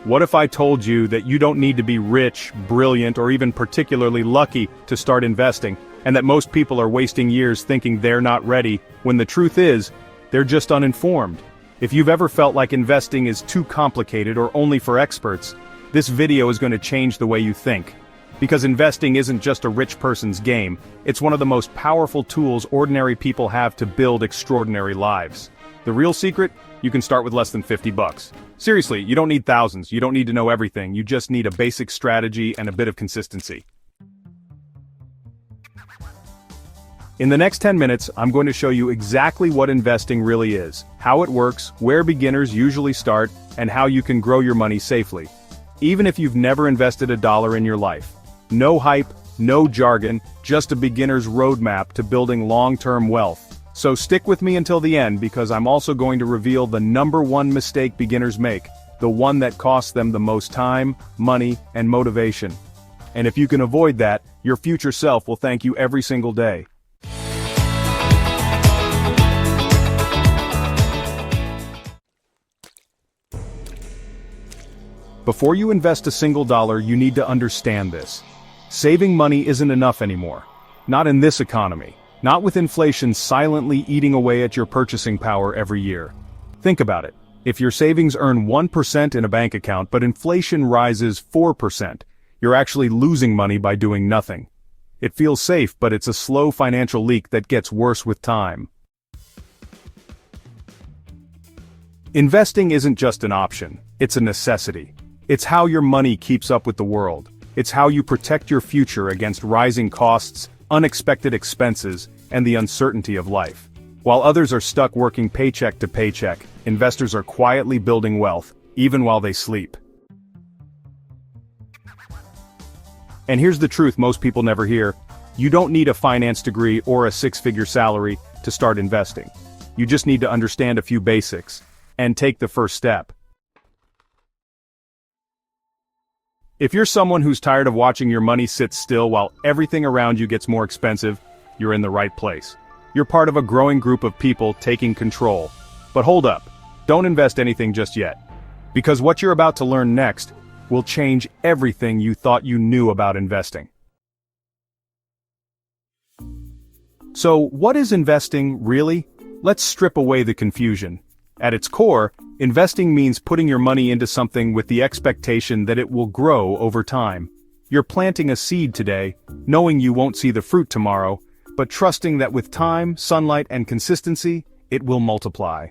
What if I told you that you don't need to be rich, brilliant, or even particularly lucky to start investing, and that most people are wasting years thinking they're not ready, when the truth is, they're just uninformed? If you've ever felt like investing is too complicated or only for experts, this video is going to change the way you think. Because investing isn't just a rich person's game, it's one of the most powerful tools ordinary people have to build extraordinary lives. The real secret? You can start with less than $50. Seriously, you don't need thousands, you don't need to know everything, you just need a basic strategy and a bit of consistency. In the next 10 minutes, I'm going to show you exactly what investing really is, how it works, where beginners usually start, and how you can grow your money safely. Even if you've never invested a dollar in your life. No hype, no jargon, just a beginner's roadmap to building long-term wealth. So stick with me until the end because I'm also going to reveal the #1 mistake beginners make, the one that costs them the most time, money, and motivation. And if you can avoid that, your future self will thank you every single day. Before you invest a single dollar, you need to understand this. Saving money isn't enough anymore. Not in this economy. Not with inflation silently eating away at your purchasing power every year. Think about it. If your savings earn 1% in a bank account but inflation rises 4%, you're actually losing money by doing nothing. It feels safe, but it's a slow financial leak that gets worse with time. Investing isn't just an option, it's a necessity. It's how your money keeps up with the world. It's how you protect your future against rising costs, unexpected expenses, and the uncertainty of life. While others are stuck working paycheck to paycheck, investors are quietly building wealth, even while they sleep. And here's the truth most people never hear. You don't need a finance degree or a six-figure salary to start investing. You just need to understand a few basics, and take the first step. If you're someone who's tired of watching your money sit still while everything around you gets more expensive, you're in the right place. You're part of a growing group of people taking control. But hold up, don't invest anything just yet. Because what you're about to learn next will change everything you thought you knew about investing. So, what is investing, really? Let's strip away the confusion. At its core, investing means putting your money into something with the expectation that it will grow over time. You're planting a seed today, knowing you won't see the fruit tomorrow, but trusting that with time, sunlight, and consistency, it will multiply.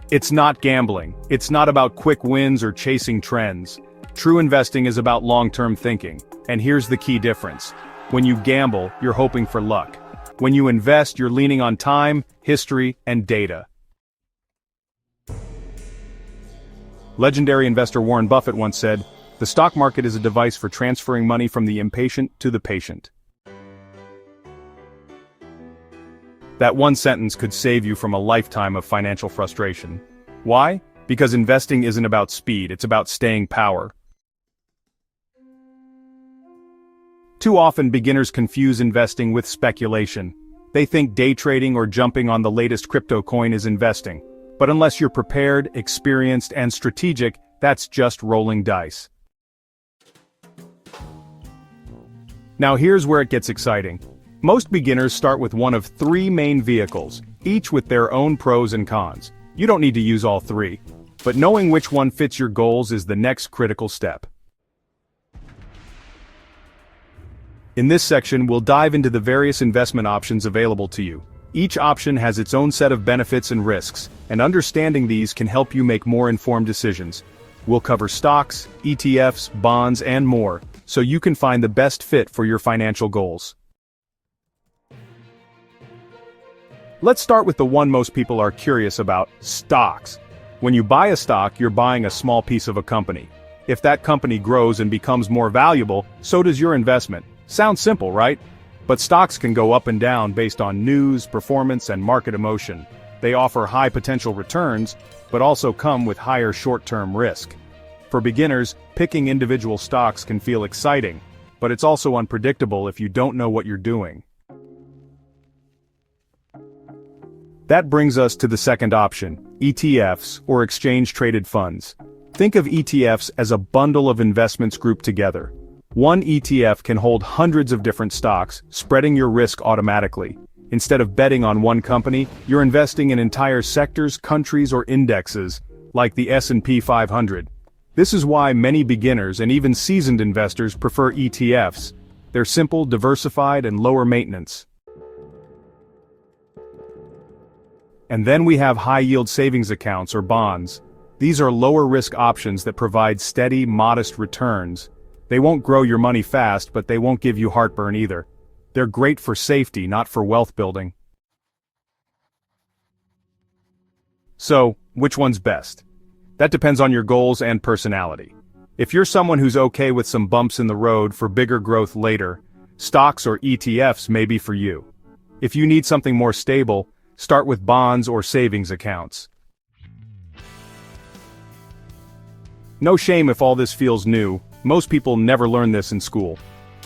It's not gambling. It's not about quick wins or chasing trends. True investing is about long-term thinking. And here's the key difference. When you gamble, you're hoping for luck. When you invest, you're leaning on time, history, and data. Legendary investor Warren Buffett once said, "The stock market is a device for transferring money from the impatient to the patient." That one sentence could save you from a lifetime of financial frustration. Why? Because investing isn't about speed, it's about staying power. Too often beginners confuse investing with speculation. They think day trading or jumping on the latest crypto coin is investing. But unless you're prepared, experienced, and strategic, that's just rolling dice. Now here's where it gets exciting. Most beginners start with one of three main vehicles, each with their own pros and cons. You don't need to use all three. But knowing which one fits your goals is the next critical step. In this section, we'll dive into the various investment options available to you. Each option has its own set of benefits and risks, and understanding these can help you make more informed decisions. We'll cover stocks, ETFs, bonds, and more, so you can find the best fit for your financial goals. Let's start with the one most people are curious about, stocks. When you buy a stock, you're buying a small piece of a company. If that company grows and becomes more valuable, so does your investment. Sounds simple, right? But stocks can go up and down based on news, performance, and market emotion. They offer high potential returns, but also come with higher short-term risk. For beginners, picking individual stocks can feel exciting, but it's also unpredictable if you don't know what you're doing. That brings us to the second option, ETFs, or exchange-traded funds. Think of ETFs as a bundle of investments grouped together. One ETF can hold hundreds of different stocks, spreading your risk automatically. Instead of betting on one company, you're investing in entire sectors, countries, or indexes, like the S&P 500. This is why many beginners and even seasoned investors prefer ETFs. They're simple, diversified, and lower maintenance. And then we have high-yield savings accounts or bonds. These are lower-risk options that provide steady, modest returns. They won't grow your money fast, but they won't give you heartburn either. They're great for safety, not for wealth building. So, which one's best? That depends on your goals and personality. If you're someone who's okay with some bumps in the road for bigger growth later, stocks or ETFs may be for you. If you need something more stable, start with bonds or savings accounts. No shame if all this feels new. Most people never learn this in school.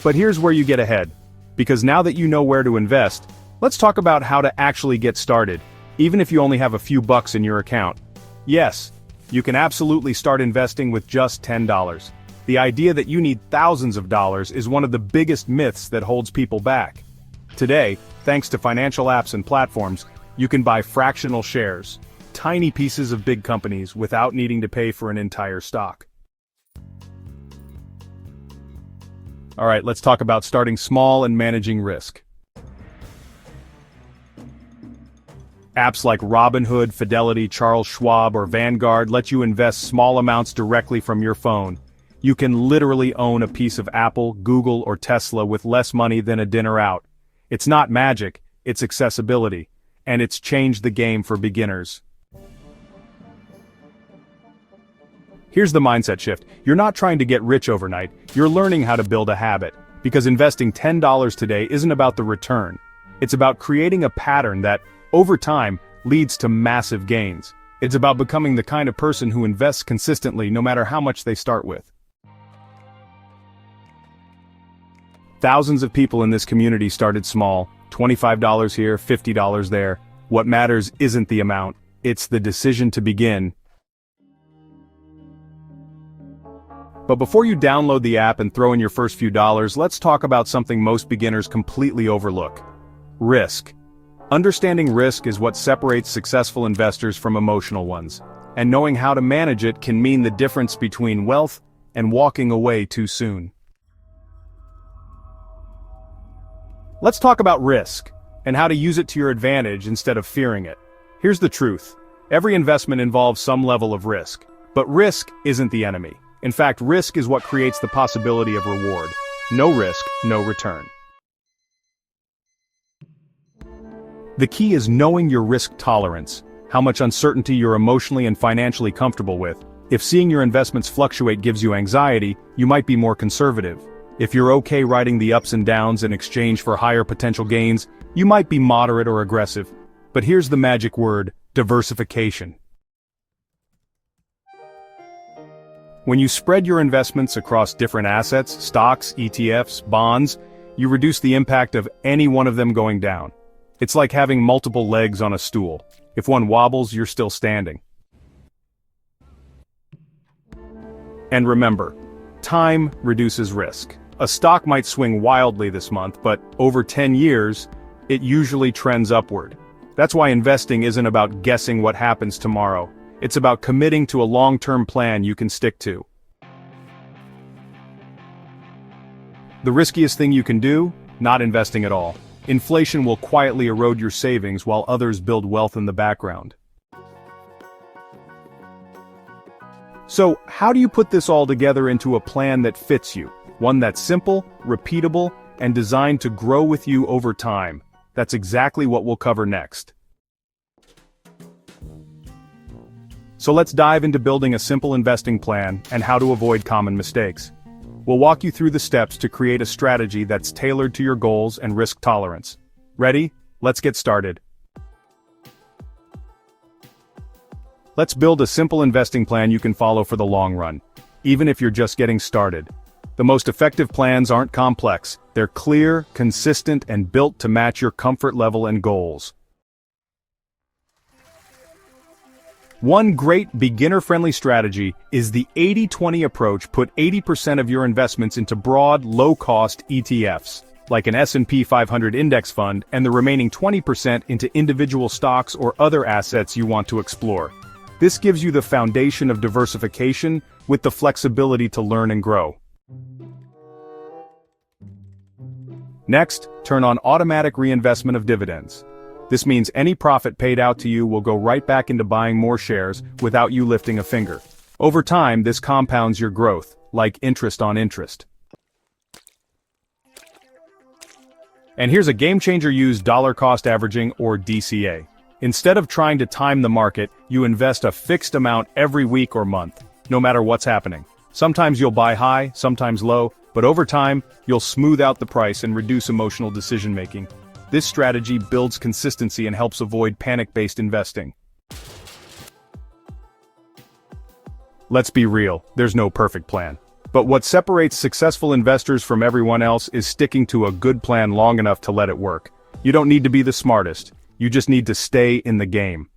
But here's where you get ahead. Because now that you know where to invest, let's talk about how to actually get started, even if you only have a few bucks in your account. Yes, you can absolutely start investing with just $10. The idea that you need thousands of dollars is one of the biggest myths that holds people back. Today, thanks to financial apps and platforms, you can buy fractional shares, tiny pieces of big companies without needing to pay for an entire stock. All right, let's talk about starting small and managing risk. Apps like Robinhood, Fidelity, Charles Schwab, or Vanguard let you invest small amounts directly from your phone. You can literally own a piece of Apple, Google, or Tesla with less money than a dinner out. It's not magic, it's accessibility. And it's changed the game for beginners. Here's the mindset shift. You're not trying to get rich overnight, you're learning how to build a habit. Because investing $10 today isn't about the return. It's about creating a pattern that, over time, leads to massive gains. It's about becoming the kind of person who invests consistently no matter how much they start with. Thousands of people in this community started small, $25 here, $50 there. What matters isn't the amount, it's the decision to begin. But before you download the app and throw in your first few dollars, let's talk about something most beginners completely overlook. Risk. Understanding risk is what separates successful investors from emotional ones. And knowing how to manage it can mean the difference between wealth and walking away too soon. Let's talk about risk, and how to use it to your advantage instead of fearing it. Here's the truth. Every investment involves some level of risk. But risk isn't the enemy. In fact, risk is what creates the possibility of reward. No risk, no return. The key is knowing your risk tolerance, how much uncertainty you're emotionally and financially comfortable with. If seeing your investments fluctuate gives you anxiety, you might be more conservative. If you're okay riding the ups and downs in exchange for higher potential gains, you might be moderate or aggressive. But here's the magic word, diversification. When you spread your investments across different assets, stocks, ETFs, bonds, you reduce the impact of any one of them going down. It's like having multiple legs on a stool. If one wobbles, you're still standing. And remember, time reduces risk. A stock might swing wildly this month, but over 10 years, it usually trends upward. That's why investing isn't about guessing what happens tomorrow. It's about committing to a long-term plan you can stick to. The riskiest thing you can do? Not investing at all. Inflation will quietly erode your savings while others build wealth in the background. So, how do you put this all together into a plan that fits you? One that's simple, repeatable, and designed to grow with you over time. That's exactly what we'll cover next. So let's dive into building a simple investing plan and how to avoid common mistakes. We'll walk you through the steps to create a strategy that's tailored to your goals and risk tolerance. Ready? Let's get started. Let's build a simple investing plan you can follow for the long run, even if you're just getting started. The most effective plans aren't complex, they're clear, consistent, and built to match your comfort level and goals. One great beginner-friendly strategy is the 80-20 approach. Put 80% of your investments into broad, low-cost ETFs, like an S&P 500 index fund, and the remaining 20% into individual stocks or other assets you want to explore. This gives you the foundation of diversification with the flexibility to learn and grow. Next, turn on automatic reinvestment of dividends. This means any profit paid out to you will go right back into buying more shares without you lifting a finger. Over time, this compounds your growth, like interest on interest. And here's a game-changer: use dollar cost averaging, or DCA. Instead of trying to time the market, you invest a fixed amount every week or month, no matter what's happening. Sometimes you'll buy high, sometimes low, but over time, you'll smooth out the price and reduce emotional decision-making. This strategy builds consistency and helps avoid panic-based investing. Let's be real, there's no perfect plan. But what separates successful investors from everyone else is sticking to a good plan long enough to let it work. You don't need to be the smartest, you just need to stay in the game.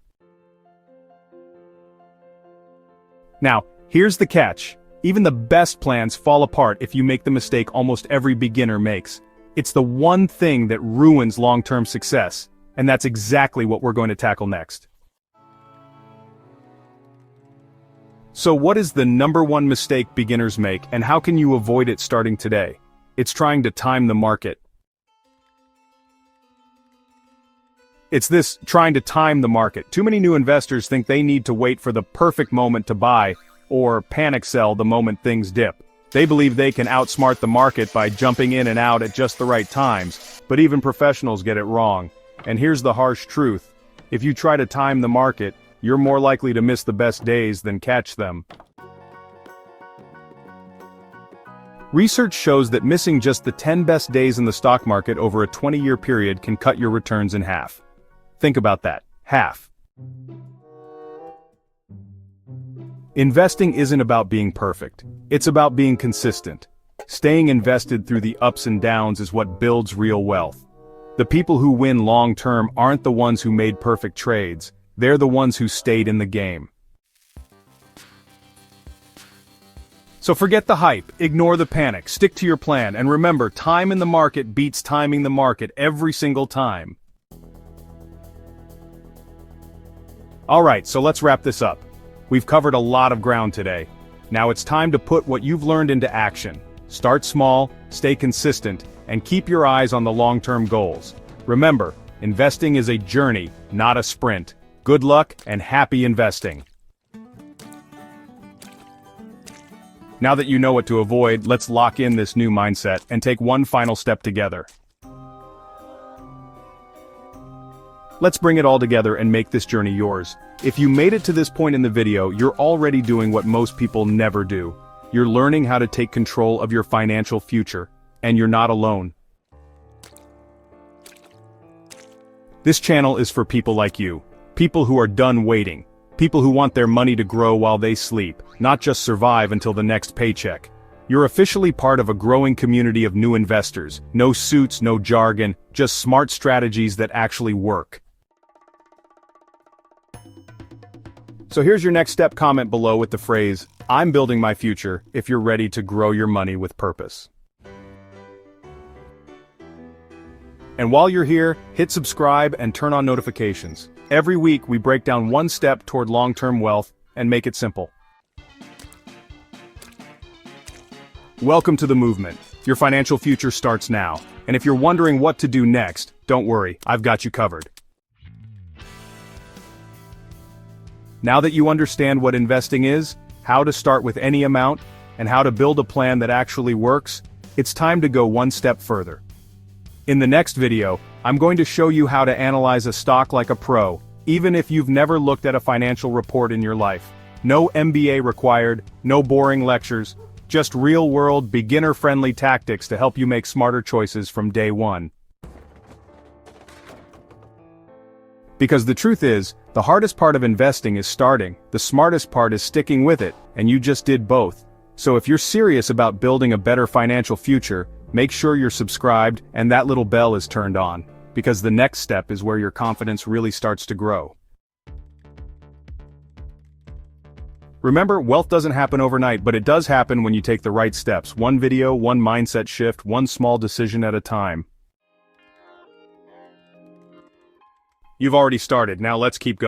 Now, here's the catch. Even the best plans fall apart if you make the mistake almost every beginner makes. It's the one thing that ruins long-term success, and that's exactly what we're going to tackle next. So what is the number one mistake beginners make, and how can you avoid it starting today? It's trying to time the market. It's this trying to time the market. Too many new investors think they need to wait for the perfect moment to buy, or panic sell the moment things dip. They believe they can outsmart the market by jumping in and out at just the right times, but even professionals get it wrong. And here's the harsh truth: if you try to time the market, you're more likely to miss the best days than catch them. Research shows that missing just the 10 best days in the stock market over a 20-year period can cut your returns in half. Think about that. Half. Investing isn't about being perfect. It's about being consistent. Staying invested through the ups and downs is what builds real wealth. The people who win long-term aren't the ones who made perfect trades. They're the ones who stayed in the game. So forget the hype, ignore the panic, stick to your plan, and remember, time in the market beats timing the market every single time. Alright, so let's wrap this up. We've covered a lot of ground today. Now it's time to put what you've learned into action. Start small, stay consistent, and keep your eyes on the long-term goals. Remember, investing is a journey, not a sprint. Good luck and happy investing. Now that you know what to avoid, let's lock in this new mindset and take one final step together. Let's bring it all together and make this journey yours. If you made it to this point in the video, you're already doing what most people never do. You're learning how to take control of your financial future, and you're not alone. This channel is for people like you. People who are done waiting. People who want their money to grow while they sleep, not just survive until the next paycheck. You're officially part of a growing community of new investors. No suits, no jargon, just smart strategies that actually work. So here's your next step. Comment below with the phrase, "I'm building my future," if you're ready to grow your money with purpose. And while you're here, hit subscribe and turn on notifications. Every week we break down one step toward long-term wealth and make it simple. Welcome to the movement. Your financial future starts now. And if you're wondering what to do next, don't worry, I've got you covered. Now that you understand what investing is, how to start with any amount, and how to build a plan that actually works, it's time to go one step further. In the next video, I'm going to show you how to analyze a stock like a pro, even if you've never looked at a financial report in your life. No MBA required, no boring lectures, just real-world, beginner-friendly tactics to help you make smarter choices from day one. Because the truth is, the hardest part of investing is starting, the smartest part is sticking with it, and you just did both. So if you're serious about building a better financial future, make sure you're subscribed and that little bell is turned on, because the next step is where your confidence really starts to grow. Remember, wealth doesn't happen overnight, but it does happen when you take the right steps. One video, one mindset shift, one small decision at a time. You've already started, now let's keep going.